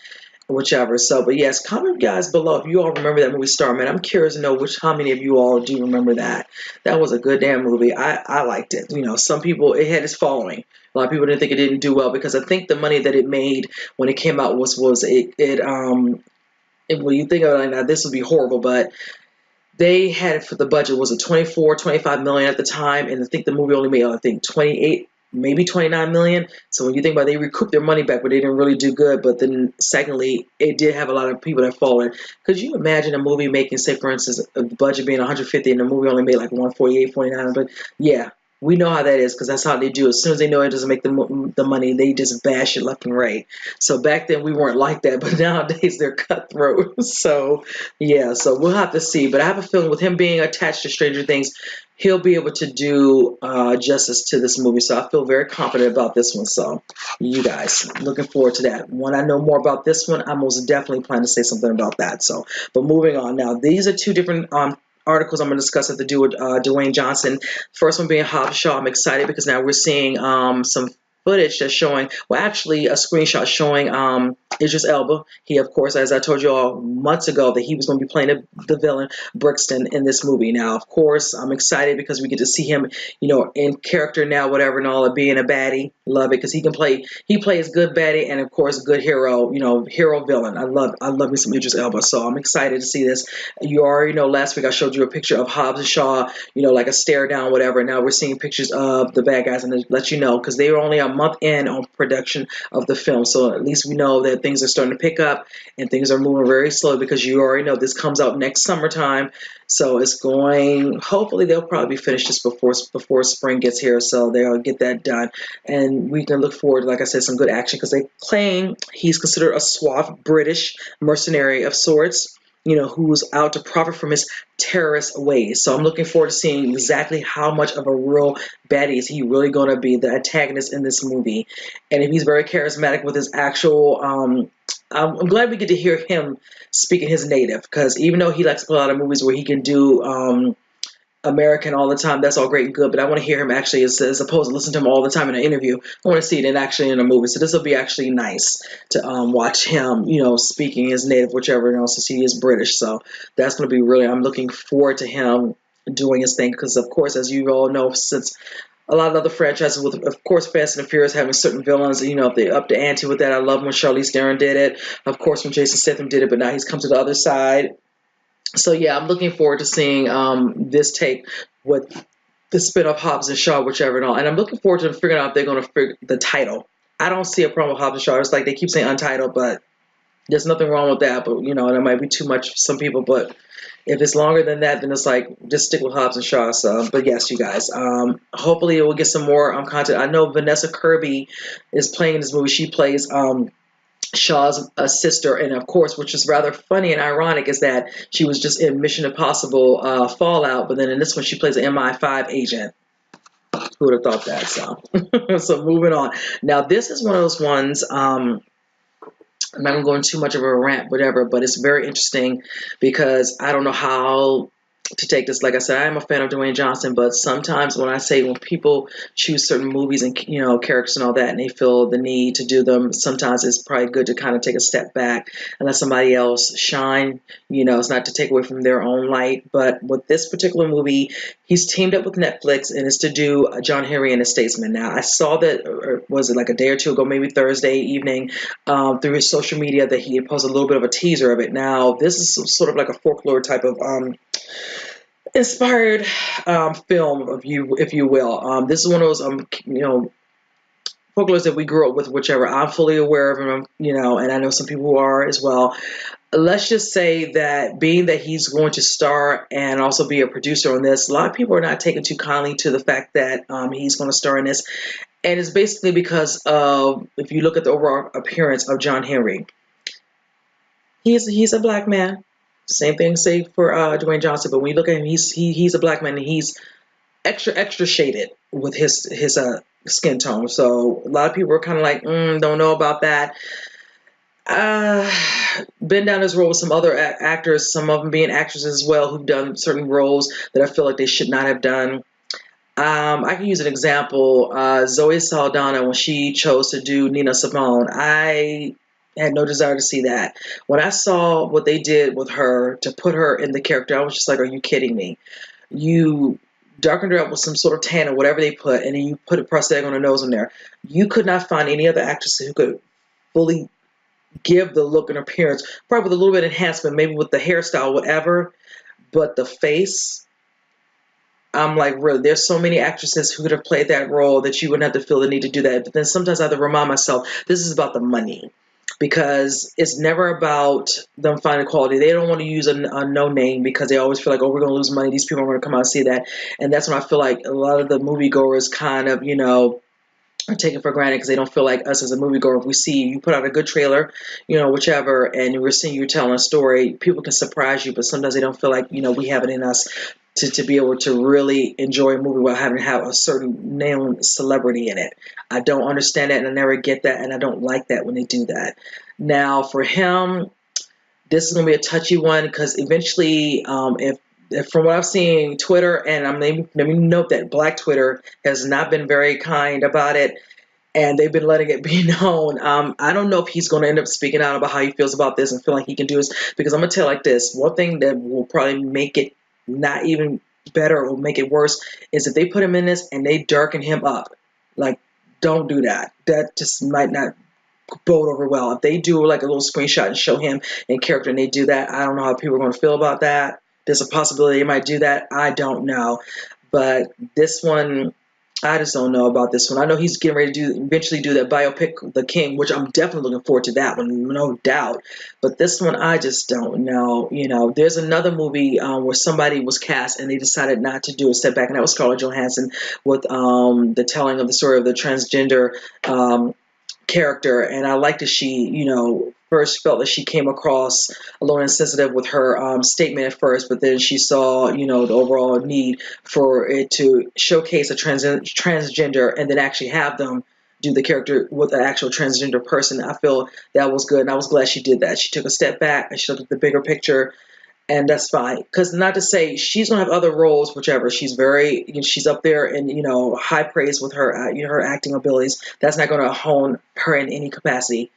whichever. So, but yes, comment guys below if you all remember that movie Starman. I'm curious to know how many of you all do remember that. That was a good damn movie. I liked it. Some people, it had its following. A lot of people didn't think it didn't do well, because I think the money that it made when it came out was when you think of it like that, this would be horrible, but they had it for the budget was a 24, 25 million at the time, and I think the movie only made, I think, 28, maybe 29 million. So when you think about it, they recouped their money back, but they didn't really do good. But then secondly, it did have a lot of people that followed. Could you imagine a movie making, say for instance, a budget being 150 and the movie only made like 148, 49? But yeah, we know how that is, because that's how they do it. As soon as they know it doesn't make the money, they just bash it left and right. So back then we weren't like that, but nowadays they're cutthroat. So yeah, so we'll have to see. But I have a feeling with him being attached to Stranger Things, he'll be able to do justice to this movie. So I feel very confident about this one. So you guys, looking forward to that. When I know more about this one, I most definitely plan to say something about that. So, but moving on now, these are two different articles I'm going to discuss have to do with Dwayne Johnson. First one being Hobbs Shaw. I'm excited because now we're seeing some footage that's showing, well, actually a screenshot showing Idris Elba. He, of course, as I told you all months ago, that he was going to be playing the villain Brixton in this movie. Now, of course, I'm excited because we get to see him, in character now, whatever, and all of being a baddie. Love it, because he plays good baddie and, of course, good hero, hero villain. I love me some Idris Elba, so I'm excited to see this. You already know last week I showed you a picture of Hobbs and Shaw, like a stare down, whatever. Now we're seeing pictures of the bad guys, and to let you know, because they were only a month in on production of the film, so at least we know that things are starting to pick up and things are moving very slow, because you already know this comes out next summertime. So it's going, hopefully they'll probably be finished just before spring gets here, so they'll get that done, and we can look forward to, like I said, some good action, because they claim he's considered a suave British mercenary of sorts, who's out to profit from his terrorist ways. So I'm looking forward to seeing exactly how much of a real baddie is he really going to be, the antagonist in this movie. And if he's very charismatic with his actual, I'm glad we get to hear him speaking his native, because even though he likes to play a lot of movies where he can do American all the time, that's all great and good, but I want to hear him actually, as opposed to listen to him all the time in an interview. I want to see it actually in a movie. So this will be actually nice to watch him, speaking his native, whichever else, since he is British. So that's going to be really, I'm looking forward to him doing his thing, because of course, as you all know, since a lot of other franchises, with of course Fast and the Furious having certain villains, if they up the ante with that. I love when Charlize Theron did it, of course when Jason Statham did it, but now he's come to the other side. So yeah, I'm looking forward to seeing this take with the spin-off Hobbs and Shaw, whichever and all. And I'm looking forward to figuring out if they're going to figure the title. I don't see a problem with Hobbs and Shaw. It's like they keep saying untitled, but there's nothing wrong with that. But that might be too much for some people. But if it's longer than that, then it's like just stick with Hobbs and Shaw. So, but yes, you guys. Hopefully, we'll get some more content. I know Vanessa Kirby is playing in this movie. She plays Shaw's sister, and of course, which is rather funny and ironic, is that she was just in Mission Impossible Fallout, but then in this one she plays an MI5 agent. Who would have thought that? So, so moving on. Now, this is one of those ones. I'm not gonna go into too much of a rant, whatever, but it's very interesting because I don't know how to take this. Like I said, I am a fan of Dwayne Johnson, but sometimes when people choose certain movies and characters and all that, and they feel the need to do them, sometimes it's probably good to kind of take a step back and let somebody else shine. It's not to take away from their own light, but with this particular movie, he's teamed up with Netflix and it's to do John Henry and the Statesman. Now, I saw that, or was it like a day or two ago, maybe Thursday evening, through his social media that he had posted a little bit of a teaser of it. Now, this is sort of like a folklore type of inspired film, if you will. This is one of those folklores that we grew up with, whichever. I'm fully aware of him, and I know some people who are as well. Let's just say that being that he's going to star and also be a producer on this, a lot of people are not taking too kindly to the fact that he's going to star in this. And it's basically because of, if you look at the overall appearance of John Henry, he's a black man. Same thing say for Dwayne Johnson, but when you look at him, he's a black man and he's extra shaded with his skin tone. So a lot of people are kind of like, don't know about that. Been down this road with some other actors, some of them being actresses as well, who've done certain roles that I feel like they should not have done. I can use an example. Zoe Saldana, when she chose to do Nina Simone, I had no desire to see that. When I saw what they did with her to put her in the character, I was just like, are you kidding me? You darkened her up with some sort of tan or whatever they put, and then you put a prosthetic on her nose in there. You could not find any other actress who could fully give the look and appearance, probably with a little bit of enhancement, maybe with the hairstyle, whatever, but the face. I'm like, really, there's so many actresses who could have played that role that you wouldn't have to feel the need to do that. But then sometimes I have to remind myself, this is about the money. Because it's never about them finding quality. They don't want to use a no name because they always feel like, oh, we're going to lose money. These people are going to come out and see that. And that's when I feel like a lot of the moviegoers kind of, are taken for granted because they don't feel like us as a moviegoer. If we see you put out a good trailer, whichever, and we're seeing you telling a story, people can surprise you, but sometimes they don't feel like, we have it in us to be able to really enjoy a movie without having to have a certain known celebrity in it. I don't understand that, and I never get that, and I don't like that when they do that. Now, for him, this is going to be a touchy one because eventually, if from what I've seen, Twitter, and let me note that Black Twitter has not been very kind about it, and they've been letting it be known. I don't know if he's going to end up speaking out about how he feels about this and feel like he can do this, because I'm going to tell you like this. One thing that will probably make it not even better or make it worse is if they put him in this and they darken him up. Like, don't do that. That just might not bode over well. If they do like a little screenshot and show him in character and they do that, I don't know how people are going to feel about that. There's a possibility they might do that. I don't know. But this one, I just don't know about this one. I know he's getting ready to eventually do that biopic, The King, which I'm definitely looking forward to that one, no doubt. But this one, I just don't know. There's another movie where somebody was cast and they decided not to do a step back, and that was Scarlett Johansson with the telling of the story of the transgender character. And I like that she, first felt that she came across a little insensitive with her statement at first, but then she saw, the overall need for it to showcase a transgender and then actually have them do the character with an actual transgender person. I feel that was good, and I was glad she did that. She took a step back and she looked at the bigger picture, and that's fine. Because not to say she's gonna have other roles, whichever. She's she's up there in high praise with her her acting abilities. That's not gonna hone her in any capacity.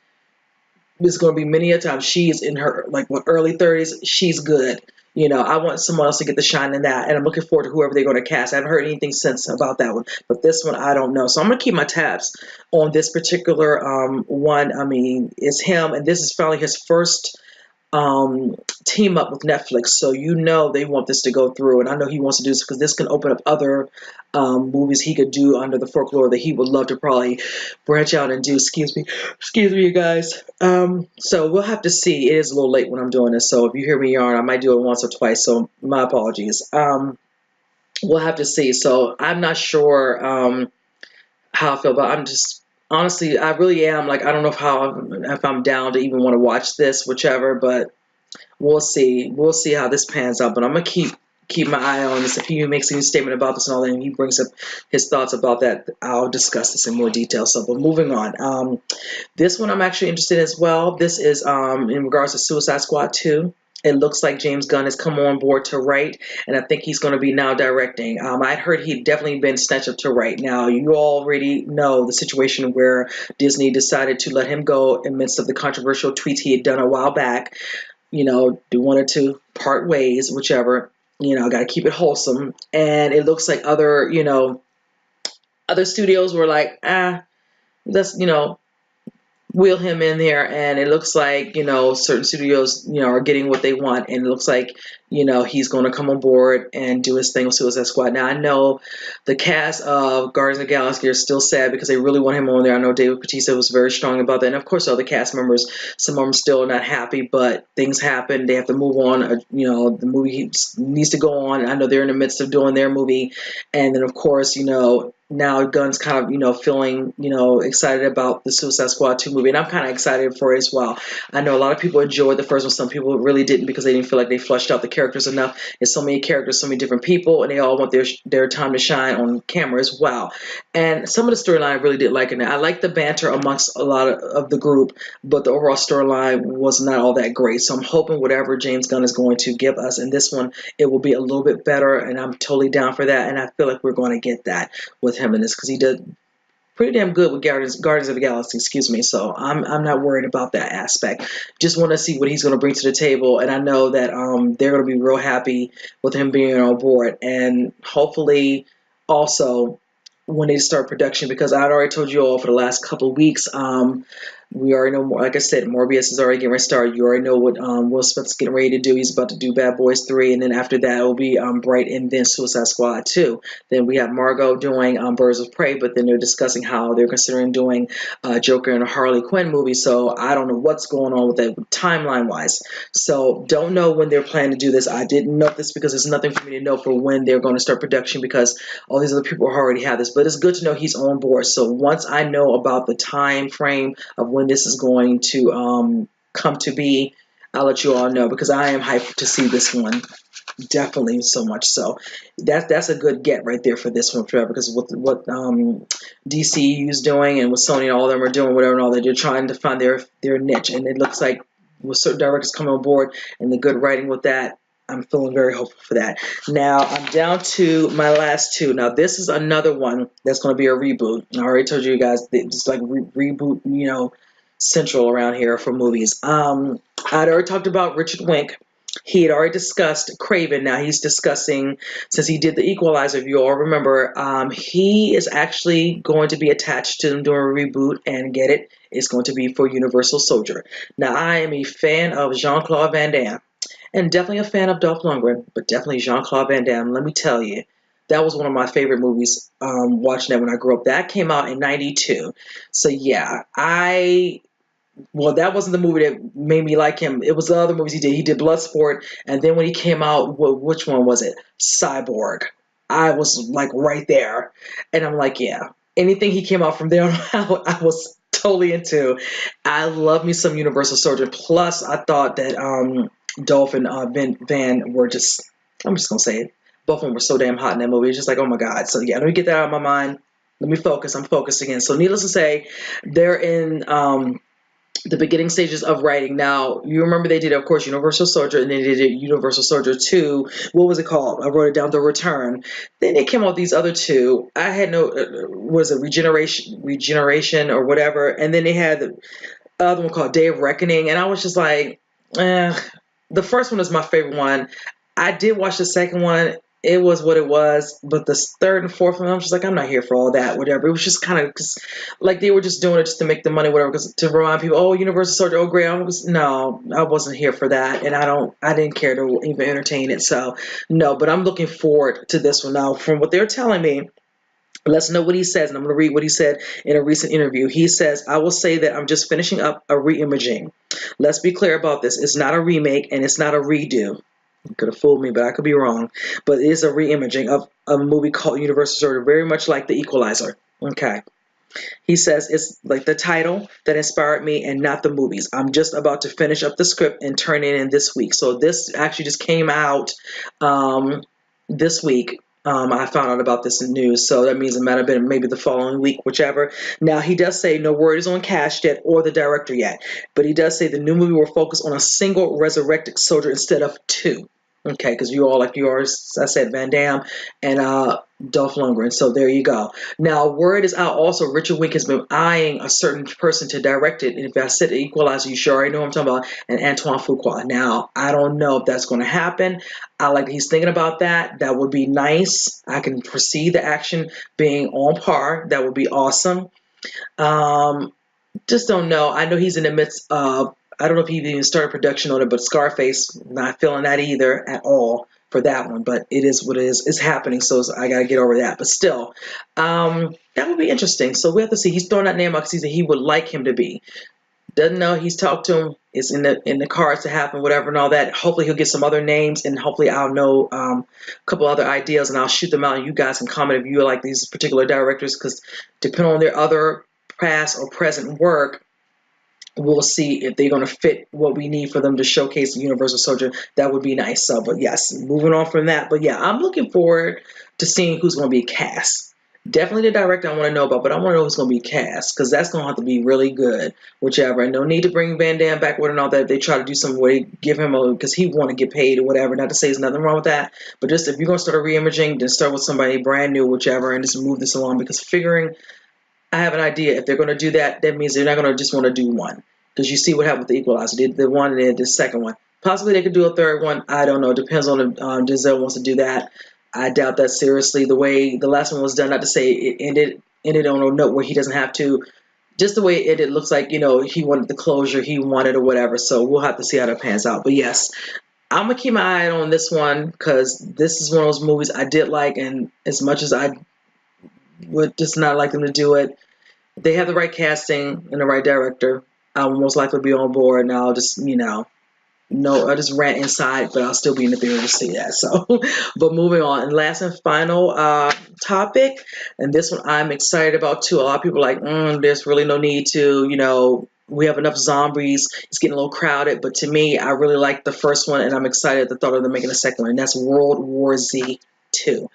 There's going to be many a time she's in her early 30s. She's good. I want someone else to get the shine in that, and I'm looking forward to whoever they're going to cast. I haven't heard anything since about that one, but this one I don't know. So I'm going to keep my tabs on this particular one. I mean, it's him, and this is finally his first team up with Netflix, so they want this to go through, and I know he wants to do this because this can open up other movies he could do under the folklore that he would love to probably branch out and do. Excuse me, you guys. So we'll have to see. It is a little late when I'm doing this, so if you hear me yarn, I might do it once or twice. So my apologies. We'll have to see. So I'm not sure how I feel, but I'm just. Honestly, I really am I don't know if I'm down to even want to watch this, whichever, but we'll see. We'll see how this pans out. But I'm gonna keep keep my eye on this. If he makes any statement about this and all that, and he brings up his thoughts about that, I'll discuss this in more detail. So, but moving on. This one I'm actually interested in as well. This is in regards to Suicide Squad 2. It looks like James Gunn has come on board to write, and I think he's going to be now directing. I'd heard he'd definitely been snatched up to write. Now, you already know the situation where Disney decided to let him go in midst of the controversial tweets he had done a while back. Do one or two, part ways, whichever. Got to keep it wholesome. And it looks like other studios were like, let's, wheel him in there, and it looks like certain studios are getting what they want, and it looks like he's going to come on board and do his thing with Suicide Squad. Now I know the cast of Guardians of the Galaxy are still sad because they really want him on there. I know David Bautista was very strong about that, and of course other cast members, some of them still not happy, but things happen, they have to move on. The movie needs to go on. I know they're in the midst of doing their movie, and then of course now Gunn's kind of, feeling, excited about the Suicide Squad 2 movie, and I'm kind of excited for it as well. I know a lot of people enjoyed the first one. Some people really didn't because they didn't feel like they fleshed out the characters enough. There's so many characters, so many different people, and they all want their time to shine on camera as well. And some of the storyline I really did like in it. I liked the banter amongst a lot of the group, but the overall storyline was not all that great. So I'm hoping whatever James Gunn is going to give us in this one, it will be a little bit better, and I'm totally down for that, and I feel like we're going to get that with him in this because he did pretty damn good with Guardians of the Galaxy, excuse me. So I'm not worried about that aspect. Just want to see what he's going to bring to the table, and I know that they're going to be real happy with him being on board, and hopefully also when they start production, because I'd already told you all for the last couple of weeks, we already know more. Like I said, Morbius is already getting ready to start. You already know what Will Smith's getting ready to do. He's about to do Bad Boys 3, and then after that it will be Bright, and then Suicide Squad 2. Then we have Margot doing Birds of Prey, but then they're discussing how they're considering doing Joker and a Harley Quinn movie. So I don't know what's going on with that timeline-wise. So don't know when they're planning to do this. I didn't know this because there's nothing for me to know for when they're going to start production because all these other people already have this. But it's good to know he's on board. So once I know about the time frame of when this is going to come to be, I'll let you all know because I am hyped to see this one. Definitely so much so. That's a good get right there for this one, Trevor, because what DCU is doing and what Sony and all of them are doing, whatever and all that, they're trying to find their niche, and it looks like with certain directors coming on board and the good writing with that, I'm feeling very hopeful for that. Now, I'm down to my last two. Now, this is another one that's going to be a reboot. I already told you guys, it's like reboot, central around here for movies. I'd already talked about Richard Wink. He had already discussed Kraven. Now he's discussing, since he did the Equalizer, if you all remember, he is actually going to be attached to them doing a reboot, and get it, it's going to be for Universal Soldier. Now, I am a fan of Jean-Claude Van Damme. And definitely a fan of Dolph Lundgren, but definitely Jean-Claude Van Damme. Let me tell you, that was one of my favorite movies, watching that when I grew up. That came out in 92. So yeah, that wasn't the movie that made me like him. It was the other movies he did. He did Bloodsport, and then when he came out, which one was it? Cyborg. I was like right there. And I'm like, yeah, anything he came out from there on out, I was totally into. I love me some Universal Soldier. Plus, I thought that Dolph and Van were just, I'm just going to say it, both of them were so damn hot in that movie. It's just like, oh my God. So yeah, let me get that out of my mind. Let me focus. I'm focused again. So needless to say, they're in the beginning stages of writing. Now, you remember they did, of course, Universal Soldier, and then they did Universal Soldier 2. What was it called? I wrote it down, The Return. Then they came out with these other two. I had no, was it Regeneration or whatever. And then they had the other one called Day of Reckoning. And I was just like, the first one is my favorite one. I did watch the second one. It was what it was, but the third and fourth one, I'm just like, I'm not here for all that, whatever. It was just kind of like they were just doing it just to make the money, whatever, because to remind people, oh, Universal Soldier, oh, great. No, I wasn't here for that, and I didn't care to even entertain it. So no, but I'm looking forward to this one now. From what they're telling me, let's know what he says, and I'm going to read what he said in a recent interview. He says, I will say that I'm just finishing up a re-imaging. Let's be clear about this. It's not a remake, and it's not a redo. You could have fooled me, but I could be wrong. But it is a re-imaging of a movie called Universal Soldier, very much like The Equalizer. Okay. He says it's like the title that inspired me and not the movies. I'm just about to finish up the script and turn it in this week. So this actually just came out this week. I found out about this in news, so that means it might have been maybe the following week, whichever. Now, he does say no word is on cast yet or the director yet, but he does say the new movie will focus on a single resurrected soldier instead of two. Okay, because you all like yours, I said Van Damme and Dolph Lundgren. So there you go. Now, word is out also. Richard Wink has been eyeing a certain person to direct it. And if I said Equalizer, you sure already know what I'm talking about. And Antoine Fuqua. Now, I don't know if that's going to happen. I like that he's thinking about that. That would be nice. I can foresee the action being on par. That would be awesome. Um, just don't know. I know he's in the midst of, I don't know if he even started production on it, but Scarface, not feeling that either at all for that one. But it is what it is. It's happening, so I got to get over that. But still, that would be interesting. So we have to see. He's throwing that name out because he would like him to be. Doesn't know. He's talked to him. It's in the cards to happen, whatever, and all that. Hopefully, he'll get some other names, and hopefully, I'll know a couple other ideas, and I'll shoot them out. And you guys can comment if you like these particular directors, because depending on their other past or present work, we'll see if they're going to fit what we need for them to showcase the Universal Soldier. That would be nice. So, but yes, moving on from that. But yeah, I'm looking forward to seeing who's going to be cast. Definitely the director I want to know about, but I want to know who's going to be cast because that's going to have to be really good, whichever. And no need to bring Van Damme back with and all that. If they try to do some way, give him a, because he want to get paid or whatever. Not to say there's nothing wrong with that, but just if you're going to start a reimaging, then start with somebody brand new, whichever, and just move this along because figuring I have an idea. If they're going to do that, that means they're not going to just want to do one. Because you see what happened with the Equalizer. They did the one and then the second one. Possibly they could do a third one. I don't know. It depends on if Denzel wants to do that. I doubt that seriously. The way the last one was done, not to say it ended on a note where he doesn't have to. Just the way it ended, looks like, he wanted the closure he wanted or whatever. So we'll have to see how that pans out. But yes, I'm going to keep my eye on this one because this is one of those movies I did like. And as much as I would just not like them to do it, they have the right casting and the right director. I will most likely be on board, and I'll just, no, I just rant inside, but I'll still be in the theater to see that. So, but moving on, and last and final topic, and this one I'm excited about too. A lot of people are like, there's really no need to, we have enough zombies. It's getting a little crowded, but to me, I really like the first one, and I'm excited at the thought of them making a second one, and that's World War Z 2.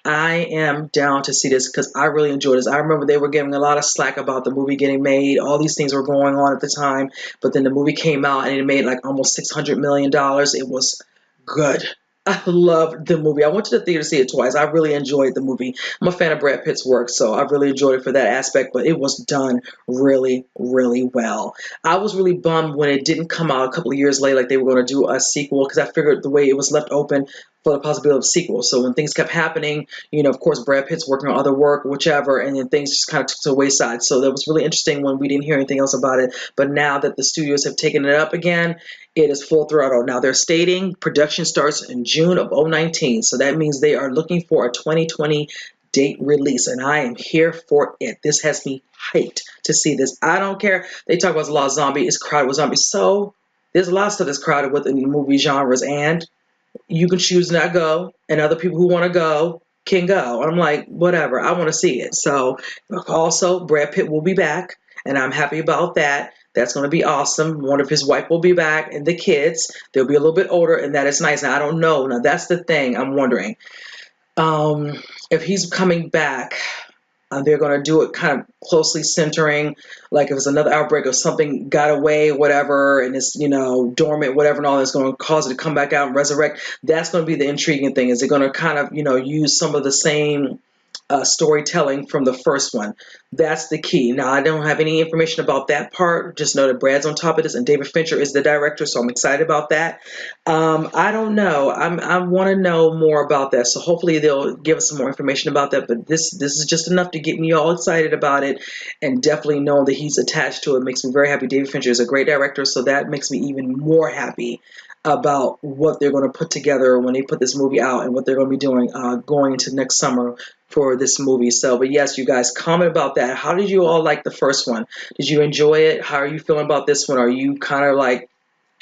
I am down to see this because I really enjoyed this. I remember they were giving a lot of slack about the movie getting made. All these things were going on at the time, but then the movie came out and it made like almost $600 million. It was good. I loved the movie. I went to the theater to see it twice. I really enjoyed the movie. I'm a fan of Brad Pitt's work, so I really enjoyed it for that aspect, but it was done really, really well. I was really bummed when it didn't come out a couple of years later like they were going to do a sequel because I figured the way it was left open for the possibility of a sequel. So when things kept happening, of course, Brad Pitt's working on other work, whichever, and then things just kind of took to the wayside. So that was really interesting when we didn't hear anything else about it. But now that the studios have taken it up again, it is full throttle. Now they're stating production starts in June of 2019. So that means they are looking for a 2020 date release, and I am here for it. This has me hyped to see this. I don't care. They talk about a lot of zombies. It's crowded with zombies. So there's a lot of stuff that's crowded with in movie genres, and you can choose not go, and other people who want to go can go. I'm like, whatever. I want to see it. So also, Brad Pitt will be back, and I'm happy about that. That's going to be awesome. One of his wife will be back, and the kids, they'll be a little bit older, and that is nice. Now, I don't know. Now, that's the thing I'm wondering. If he's coming back, they're going to do it kind of closely centering, like if it's another outbreak or something got away, whatever, and it's, dormant, whatever, and all that's going to cause it to come back out and resurrect. That's going to be the intriguing thing. Is it going to kind of, use some of the same storytelling from the first one? That's the key. Now, I don't have any information about that part. Just know that Brad's on top of this, and David Fincher is the director, so I'm excited about that. I don't know. I want to know more about that, so hopefully they'll give us some more information about that. But this is just enough to get me all excited about it, and definitely know that he's attached to it makes me very happy. David Fincher is a great director, so that makes me even more happy about what they're going to put together when they put this movie out and what they're going to be doing going into next summer for this movie. So, but yes, you guys comment about that. How did you all like the first one? Did you enjoy it? How are you feeling about this one? Are you kind of like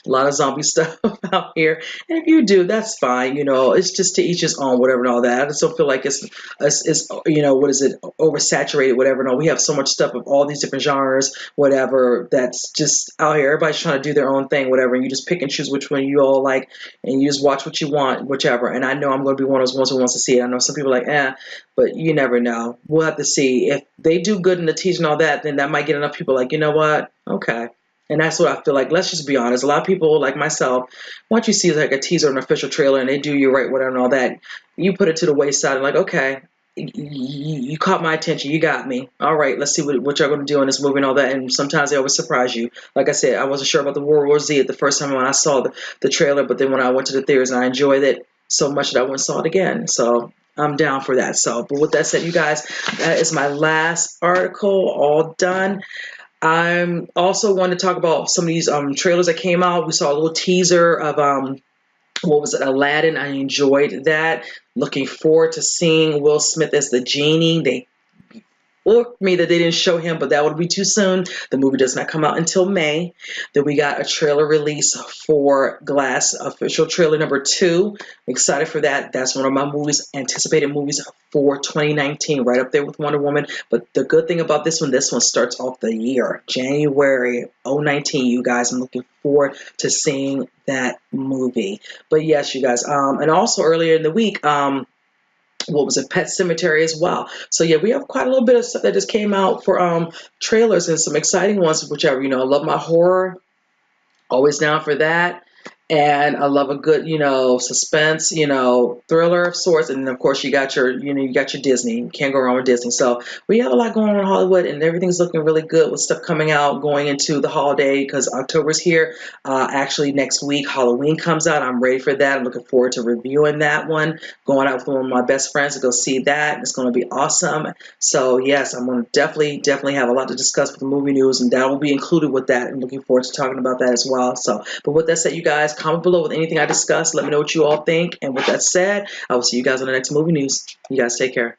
A lot of zombie stuff out here. And if you do, that's fine. You know, it's just to each his own, whatever and all that. I just don't feel like it's you know, what is it, oversaturated, whatever. No, we have so much stuff of all these different genres, whatever, that's just out here. Everybody's trying to do their own thing, whatever. And you just pick and choose which one you all like, and you just watch what you want, whichever. And I know I'm going to be one of those ones who wants to see it. I know some people are like, but you never know. We'll have to see. If they do good in the teaser and all that, then that might get enough people like, you know what? Okay. And that's what I feel like. Let's just be honest. A lot of people like myself, once you see like a teaser or an official trailer and they do you right, whatever and all that, you put it to the wayside and like, okay, you caught my attention. You got me. All right, let's see what you're going to do in this movie and all that. And sometimes they always surprise you. Like I said, I wasn't sure about the World War Z at the first time when I saw the trailer, but then when I went to the theaters and I enjoyed it so much that I went and saw it again. So I'm down for that. So, but with that said, you guys, that is my last article all done. I'm also want to talk about some of these trailers that came out. We saw a little teaser of what was it, Aladdin. I enjoyed that. Looking forward to seeing Will Smith as the genie. They or me that they didn't show him, but that would be too soon. The movie does not come out until May. Then we got a trailer release for Glass, official trailer number 2. I'm excited for that. That's one of my anticipated movies for 2019, right up there with Wonder Woman. But the good thing about this one starts off the year, January 2019. You guys, I'm looking forward to seeing that movie. But yes, you guys, and also earlier in the week, what was it, Pet Cemetery as well. So yeah, we have quite a little bit of stuff that just came out for trailers and some exciting ones, whichever. You know, I love my horror, always down for that. And I love a good, you know, suspense, you know, thriller of sorts. And of course, you got your, you know, you got your Disney. You can't go wrong with Disney. So we have a lot going on in Hollywood, and everything's looking really good with stuff coming out going into the holiday because October's here. Actually, next week, Halloween comes out. I'm ready for that. I'm looking forward to reviewing that one. Going out with one of my best friends to go see that. It's going to be awesome. So yes, I'm going to definitely have a lot to discuss with the movie news, and that will be included with that. I'm looking forward to talking about that as well. So, but with that said, you guys, comment below with anything I discussed. Let me know what you all think. And with that said, I will see you guys on the next movie news. You guys take care.